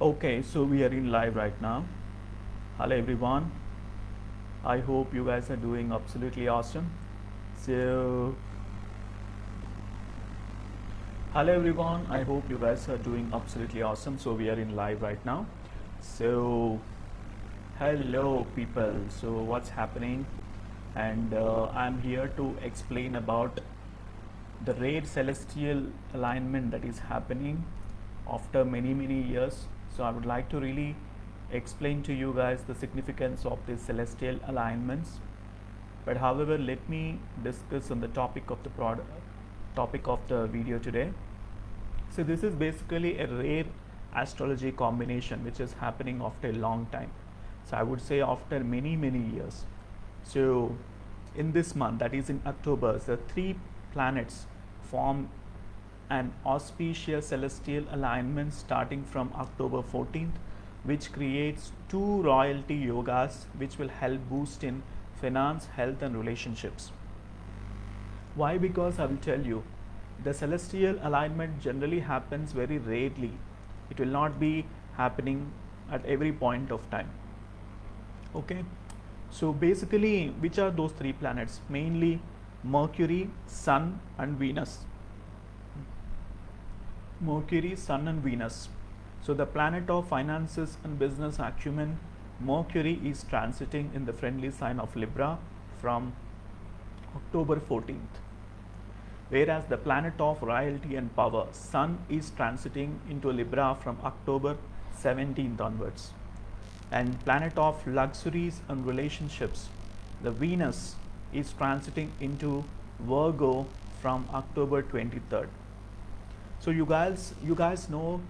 Okay, so we are in live right now. Hello everyone. I hope you guys are doing absolutely awesome. So, hello everyone. I hope you guys are doing absolutely awesome. So we are in live right now. So, hello people. So what's happening? And I'm here to explain about the rare celestial alignment that is happening after many years. So I would like to really explain to you guys the significance of these celestial alignments. But however, let me discuss on the topic of the video today. So this is basically a rare astrology combination which is happening after a long time. So I would say after many years. So in this month, that is in October, the three planets form an auspicious celestial alignment starting from October 14th, which creates two royalty yogas which will help boost in finance, health, and relationships. Why? Because I will tell you, the celestial alignment generally happens very rarely. It will not be happening at every point of time. Okay, so basically, which are those three planets? Mainly Mercury, Sun, and Venus. Mercury, Sun, and Venus. So, the planet of finances and business acumen, Mercury is transiting in the friendly sign of Libra from October 14th. Whereas the planet of royalty and power, Sun, is transiting into Libra from October 17th onwards. And planet of luxuries and relationships, the Venus, is transiting into Virgo from October 23rd. So you guys know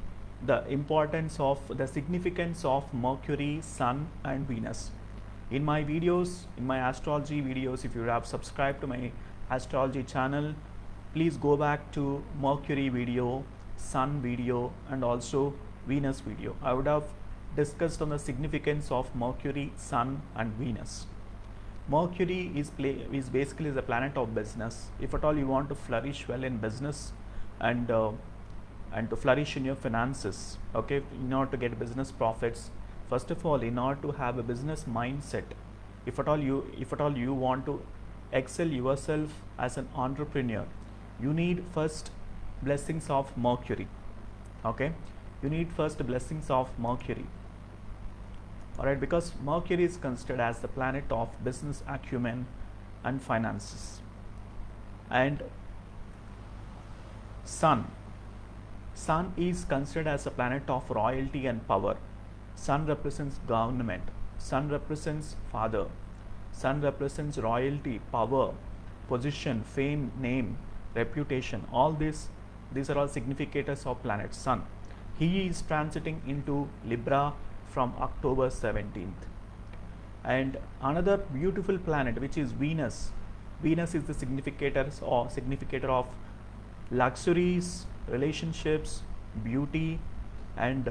the importance of the significance of Mercury, Sun, and Venus. In my videos, in my astrology videos, if you have subscribed to my astrology channel, please go back to Mercury video, Sun video, and also Venus video. I would have discussed on the significance of Mercury, Sun, and Venus. Mercury is basically the planet of business. If at all you want to flourish well in business and to flourish in your finances, okay, in order to get business profits, first of all, in order to have a business mindset, if at all you want to excel yourself as an entrepreneur, you need first blessings of Mercury. Okay, you need first blessings of Mercury. Alright, because Mercury is considered as the planet of business acumen and finances. And Sun is considered as a planet of royalty and power. Sun represents government, Sun represents father, Sun represents royalty, power, position, fame, name, reputation. All these are all significators of planet Sun. He is transiting into Libra from October 17th. And another beautiful planet, which is Venus. Venus is the significator of luxuries, relationships, beauty, and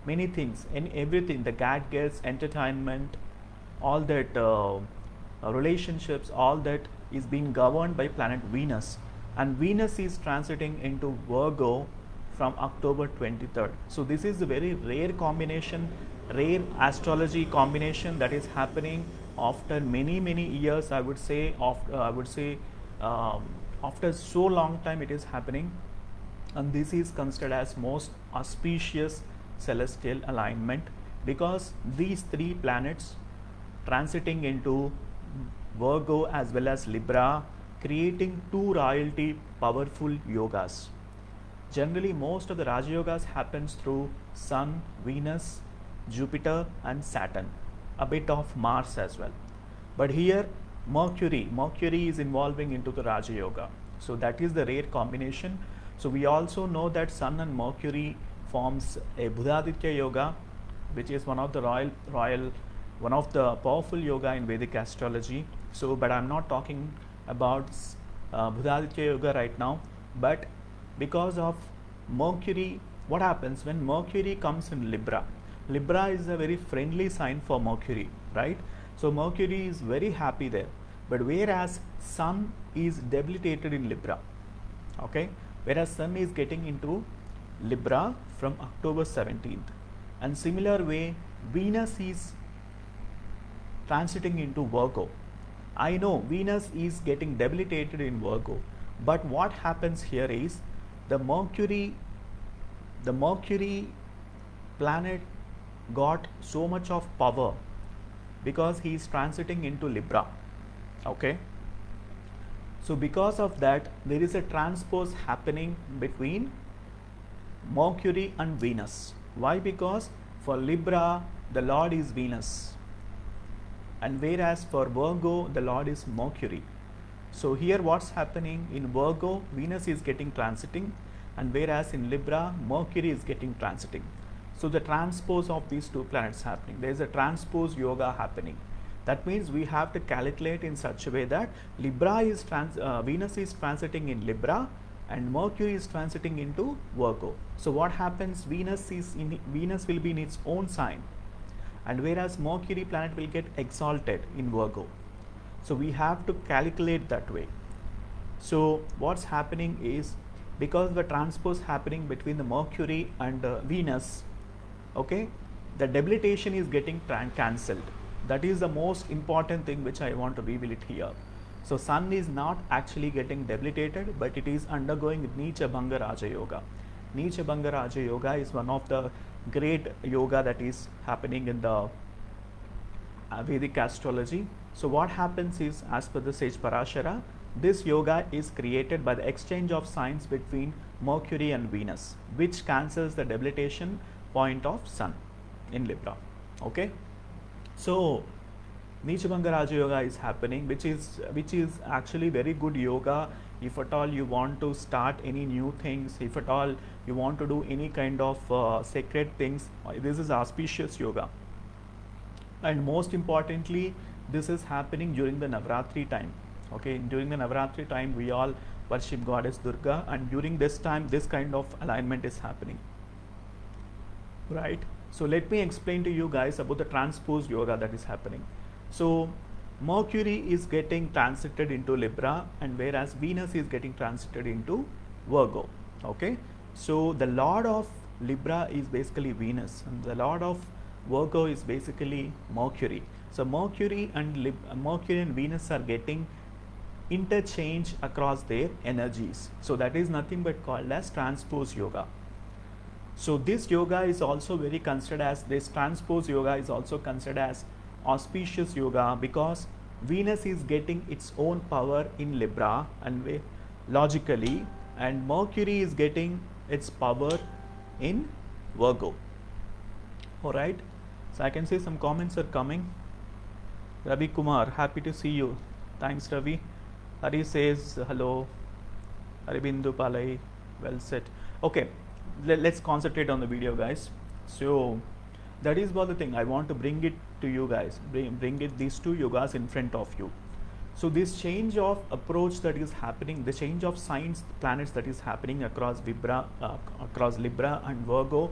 many things, and everything, the gadgets, entertainment, all that, relationships, all that is being governed by planet Venus. And Venus is transiting into Virgo from October 23rd. So this is a very rare combination, rare astrology combination that is happening after many years. I would say after so long time it is happening, and this is considered as most auspicious celestial alignment because these three planets transiting into Virgo as well as Libra, creating two royalty powerful yogas. Generally, most of the Raja Yogas happens through Sun, Venus, Jupiter, and Saturn, a bit of Mars as well. But here, Mercury is involving into the Raja Yoga. So that is the rare combination. So we also know that Sun and Mercury forms a Buddhaditya Yoga, which is one of the one of the powerful yoga in Vedic astrology. So, but I'm not talking about Buddhaditya Yoga right now. But because of Mercury, what happens when Mercury comes in Libra? Libra is a very friendly sign for Mercury, right? So Mercury is very happy there. But whereas Sun is debilitated in Libra, okay? Whereas Sun is getting into Libra from October 17th. And similar way, Venus is transiting into Virgo. I know Venus is getting debilitated in Virgo, but what happens here is the Mercury planet got so much of power because he is transiting into Libra. Okay, so because of that, there is a transpose happening between Mercury and Venus. Why? Because for Libra the Lord is Venus, and whereas for Virgo the Lord is Mercury. So here what's happening in Virgo, Venus is getting transiting, and whereas in Libra Mercury is getting transiting. So the transpose of these two planets happening. There is a transpose yoga happening. That means we have to calculate in such a way that Venus is transiting in Libra and Mercury is transiting into Virgo. So what happens? Venus will be in its own sign, and whereas Mercury planet will get exalted in Virgo. So we have to calculate that way. So what's happening is, because the transpose happening between the Mercury and Venus, okay, the debilitation is getting cancelled. That is the most important thing which I want to reveal it here. So Sun is not actually getting debilitated, but it is undergoing Neecha Bhanga Raja Yoga. Neecha Bhanga Raja Yoga is one of the great yoga that is happening in the Vedic astrology. So what happens is, as per the sage Parashara, this yoga is created by the exchange of signs between Mercury and Venus, which cancels the debilitation point of Sun in Libra. Okay, so Neecha Bhanga Raja Yoga is happening, which is actually very good yoga if at all you want to start any new things, if at all you want to do any kind of sacred things. This is auspicious yoga, and most importantly, this is happening during the Navratri time. Okay, during the Navratri time we all worship goddess Durga, and during this time this kind of alignment is happening, right? So let me explain to you guys about the transpose yoga that is happening. So Mercury is getting transited into Libra, and whereas Venus is getting transited into Virgo. Okay, so the lord of Libra is basically Venus, and the lord of Virgo is basically Mercury. So Mercury and Venus are getting interchange across their energies. So that is nothing but called as transpose yoga. So this yoga is also very considered as, this transpose yoga is also considered as auspicious yoga, because Venus is getting its own power in Libra and logically, and Mercury is getting its power in Virgo. Alright, so I can see some comments are coming. Ravi Kumar, happy to see you. Thanks, Ravi. Hari says hello. Haribindu Palai, well said. Okay, let's concentrate on the video, guys. So that is what the thing I want to bring it to you guys, bring it these two yogas in front of you. So this change of approach that is happening, the change of signs, planets that is happening across Libra and Virgo,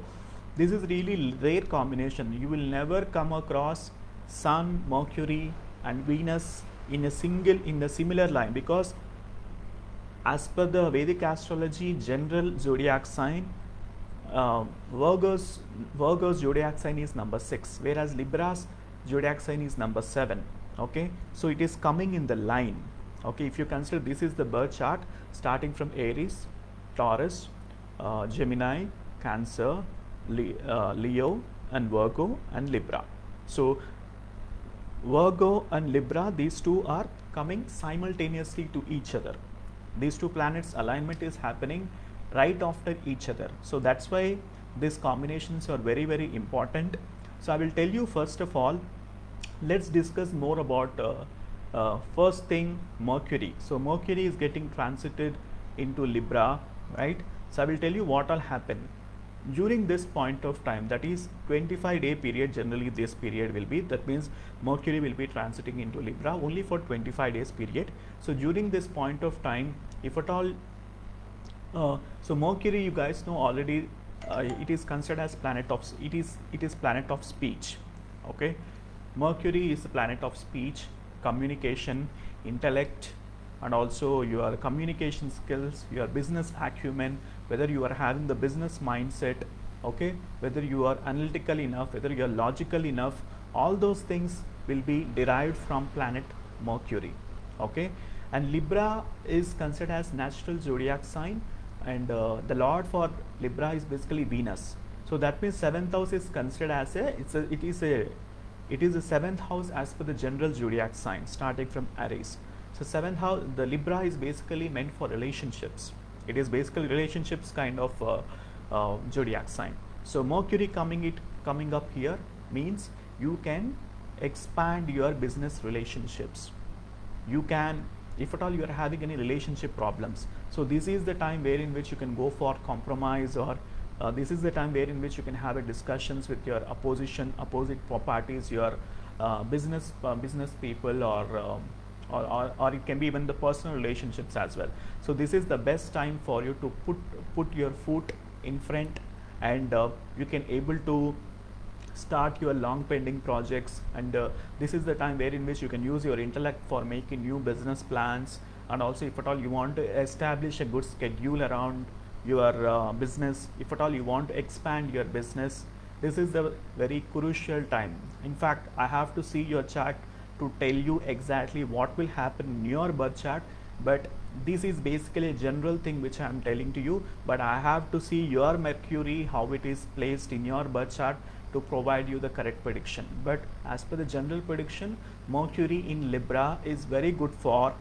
this is really rare combination. You will never come across Sun, Mercury and Venus in a similar line, because as per the Vedic astrology general zodiac sign, Virgo's zodiac sign is number 6, whereas Libra's zodiac sign is number 7. Okay, so it is coming in the line. Okay, if you consider this is the birth chart starting from Aries, Taurus, Gemini, Cancer, Leo and Virgo and Libra. So Virgo and Libra, these two are coming simultaneously to each other. These two planets alignment is happening right after each other. So that's why these combinations are very, very important. So I will tell you, first of all, let's discuss more about first thing, Mercury. So Mercury is getting transited into Libra, right? So I will tell you what will happen during this point of time, that is 25-day period. Generally this period will be, that means Mercury will be transiting into Libra only for 25 days period. So during this point of time, if at all so Mercury, you guys know already, it is considered as planet of, it is planet of speech. Okay, Mercury is the planet of speech, communication, intellect, and also your communication skills, your business acumen, whether you are having the business mindset, Okay, whether you are analytical enough, whether you are logical enough, all those things will be derived from planet Mercury. Okay, and Libra is considered as natural zodiac sign, and the lord for Libra is basically Venus. So that means seventh house is considered as it is a seventh house as per the general zodiac sign, starting from Aries. So seventh house, the Libra is basically meant for relationships. It is basically relationships kind of zodiac sign. So Mercury coming up here means you can expand your business relationships. You can, if at all you are having any relationship problems, so this is the time where in which you can go for compromise, or this is the time where in which you can have a discussions with your opposite parties, your business people, or it can be even the personal relationships as well. So this is the best time for you to put your foot in front, and you can able to start your long pending projects, and this is the time where in which you can use your intellect for making new business plans, and also if at all you want to establish a good schedule around your business, if at all you want to expand your business, this is the very crucial time. In fact, I have to see your chart to tell you exactly what will happen in your birth chart, but this is basically a general thing which I am telling to you, but I have to see your Mercury, how it is placed in your birth chart to provide you the correct prediction. But as per the general prediction, Mercury in Libra is very good for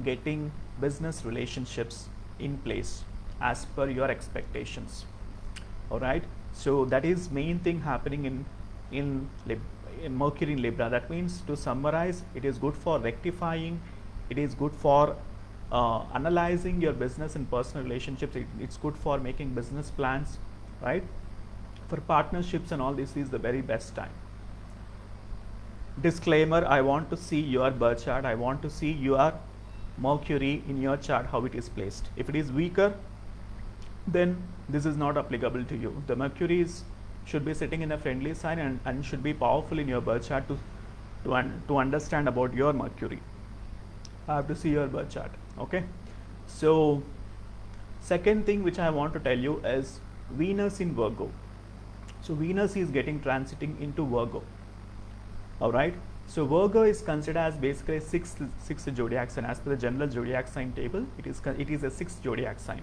getting business relationships in place as per your expectations. All right, so that is main thing happening in Mercury in Libra. That means, to summarize, it is good for rectifying, it is good for analyzing your business and personal relationships, it's good for making business plans, right? For partnerships and all, this is the very best time. Disclaimer, I want to see your birth chart, I want to see your Mercury in your chart, how it is placed. If it is weaker, then this is not applicable to you. The Mercury should be sitting in a friendly sign and should be powerful in your birth chart to understand about your Mercury. I have to see your birth chart. Okay, so second thing which I want to tell you is Venus in Virgo. So Venus is getting transiting into Virgo. All right, so Virgo is considered as basically sixth zodiac sign. As per the general zodiac sign table, it is a sixth zodiac sign.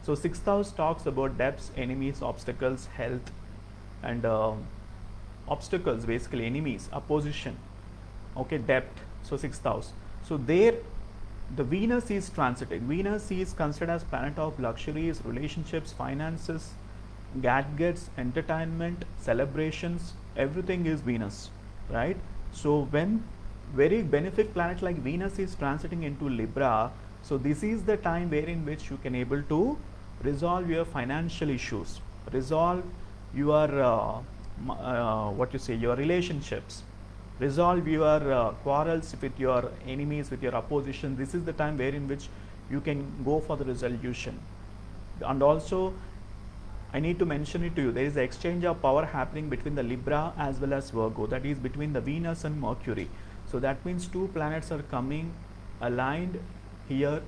So sixth house talks about debts, enemies, obstacles, health, and obstacles, basically enemies, opposition, okay, debt. So sixth house. So there the Venus is transiting. Venus is considered as planet of luxuries, relationships, finances, gadgets, entertainment, celebrations, everything is Venus, right? So when very benefic planet like Venus is transiting into Libra, so this is the time wherein which you can able to resolve your financial issues, resolve your your relationships, resolve your quarrels with your enemies, with your opposition. This is the time wherein which you can go for the resolution. And also, I need to mention it to you, there is an exchange of power happening between the Libra as well as Virgo, that is between the Venus and Mercury. So that means two planets are coming aligned here,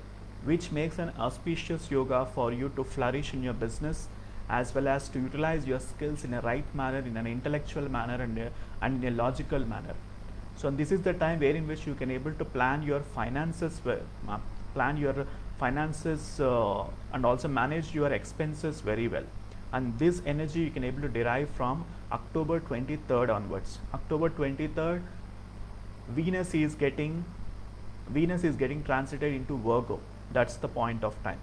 which makes an auspicious yoga for you to flourish in your business, as well as to utilize your skills in a right manner, in an intellectual manner, and in a logical manner. So this is the time wherein which you can able to plan your finances well, and also manage your expenses very well. And this energy you can able to derive from October 23rd onwards. October 23rd, Venus is getting transited into Virgo. That's the point of time.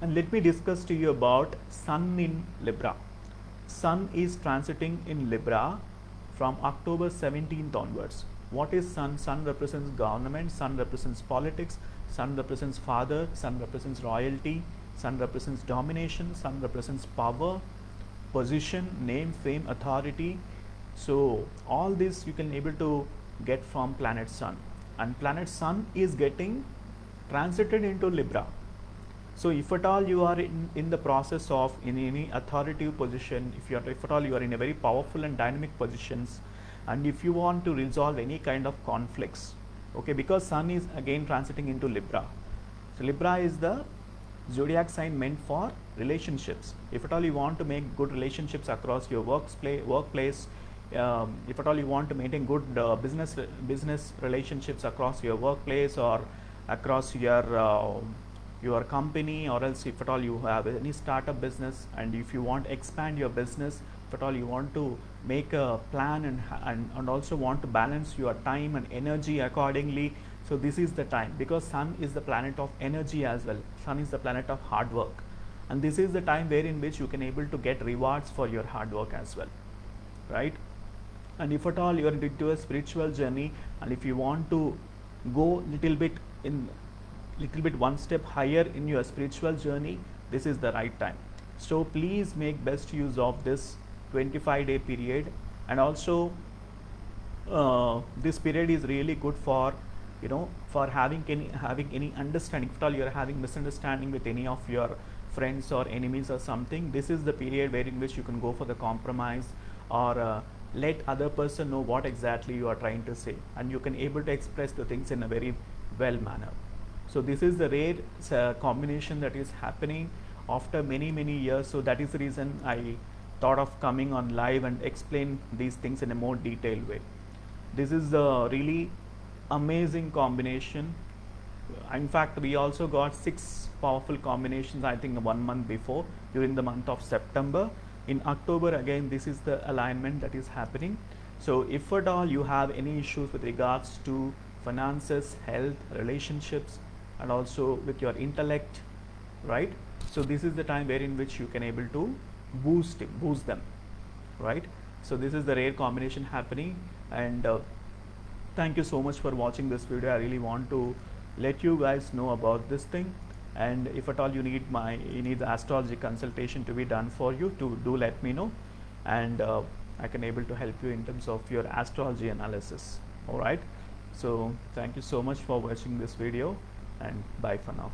And let me discuss to you about Sun in Libra. Sun is transiting in Libra from October 17th onwards. What is Sun? Sun represents government, Sun represents politics, Sun represents father, Sun represents royalty, Sun represents domination, Sun represents power, position, name, fame, authority. So all this you can able to get from planet Sun, and planet Sun is getting transited into Libra. So if at all you are in the process of in any authoritative position, if at all you are in a very powerful and dynamic positions, and if you want to resolve any kind of conflicts, okay, because Sun is again transiting into Libra. So Libra is the zodiac sign meant for relationships. If at all you want to make good relationships across your workplace, if at all you want to maintain good business relationships across your workplace or across your company, or else if at all you have any startup business, and if you want to expand your business, if at all you want to make a plan and also want to balance your time and energy accordingly, so this is the time, because sun is the planet of energy as well. Sun is the planet of hard work, and this is the time wherein which you can able to get rewards for your hard work as well, right? And if at all you are into a spiritual journey, and if you want to go little bit one step higher in your spiritual journey, this is the right time. So please make best use of this 25-day period. And also this period is really good for for having any understanding. If at all you are having misunderstanding with any of your friends or enemies or something, this is the period wherein which you can go for the compromise, or let other person know what exactly you are trying to say, and you can able to express the things in a very well manner. So this is the rare combination that is happening after many years. So that is the reason I thought of coming on live and explain these things in a more detailed way. This is a really amazing combination. In fact, we also got 6 powerful combinations, I think 1 month before, during the month of September. In October again, this is the alignment that is happening. So if at all you have any issues with regards to finances, health, relationships, and also with your intellect, right? So this is the time wherein which you can able to boost them, right? So this is the rare combination happening. And thank you so much for watching this video. I really want to let you guys know about this thing. And if at all you need the astrology consultation to be done for you, to do let me know, and I can able to help you in terms of your astrology analysis. All right, so thank you so much for watching this video, and bye for now.